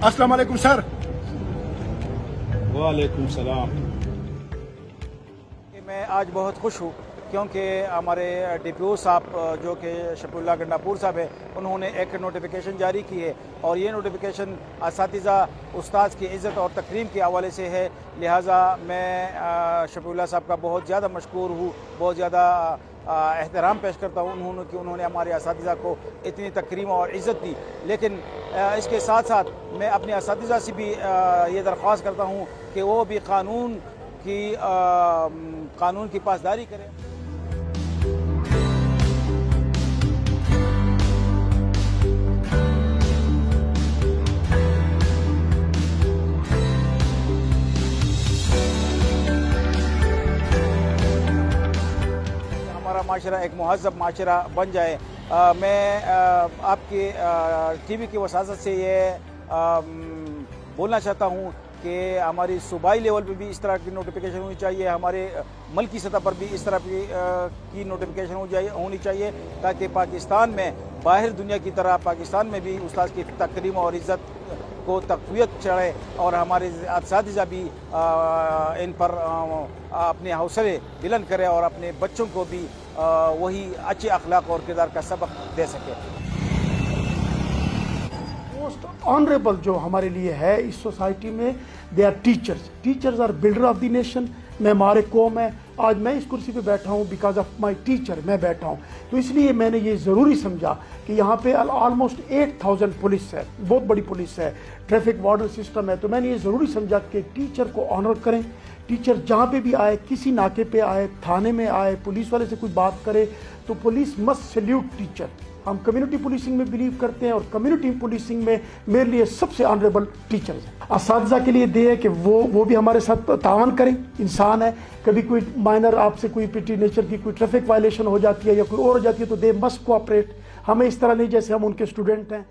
अस्सलाम वालेकुम सर। वालेकुम सलाम। मैं आज बहुत खुश हूँ क्योंकि हमारे DPO साहब जो कि शफीउल्लाह गंडापुर साहब है, उन्होंने एक नोटिफिकेशन जारी की है और ये नोटिफिकेशन असातिज़ा उस्ताद की इज़्ज़त और तकरीम के हवाले से है। लिहाजा मैं शफीउल्लाह साहब का बहुत ज़्यादा मशकूर हूँ, बहुत ज़्यादा एहतराम पेश करता हूँ उन्होंने हमारे असातिज़ा को इतनी तकरीम और इज़्ज़त दी। लेकिन इसके साथ साथ मैं अपने असातिज़ा से भी ये दरख्वास्त करता हूँ कि वो भी कानून की पासदारी करें। हमारा माशरा एक मुहज़्ज़ब माशरा बन जाए। मैं आपके TV की वसासत से ये बोलना चाहता हूँ कि हमारी सूबाई लेवल पे भी इस तरह की नोटिफिकेशन होनी चाहिए, हमारे मुल्क की सतह पर भी इस तरह की नोटिफिकेशन होनी चाहिए ताकि पाकिस्तान में बाहर दुनिया की तरह पाकिस्तान में भी उस्ताद की तकरीम और इज़्ज़त को तक़वियत चढ़े और हमारे असातिज़ा भी इन पर अपने हौसले बुलंद करें और अपने बच्चों को भी वही अच्छे अखलाक और किरदार का सबक दे सके। मोस्ट ऑनरेबल जो हमारे लिए है इस सोसाइटी में, they are teachers are builder of the nation. मैं हमारे कौम है, आज मैं इस कुर्सी पे बैठा हूँ बिकॉज ऑफ माई टीचर, मैं बैठा हूँ। तो इसलिए मैंने ये ज़रूरी समझा कि यहाँ पे ऑलमोस्ट 8000 पुलिस है, बहुत बड़ी पुलिस है, ट्रैफिक वार्डन सिस्टम है। तो मैंने ये ज़रूरी समझा कि टीचर को ऑनर करें। टीचर जहाँ पे भी आए, किसी नाके पे आए, थाने में आए, पुलिस वाले से कोई बात करे तो पुलिस मस्ट सैल्यूट टीचर। हम कम्युनिटी पुलिसिंग में बिलीव करते हैं और कम्युनिटी पुलिसिंग में मेरे लिए सबसे ऑनरेबल टीचर्स हैं। असातिज़ा के लिए दे है कि वो भी हमारे साथ तावन करें। इंसान है, कभी कोई माइनर आपसे कोई पिटी नेचर की कोई ट्रैफिक वायलेशन हो जाती है या कोई और हो जाती है तो दे मस्ट कोऑपरेट। हमें इस तरह नहीं जैसे हम उनके स्टूडेंट हैं।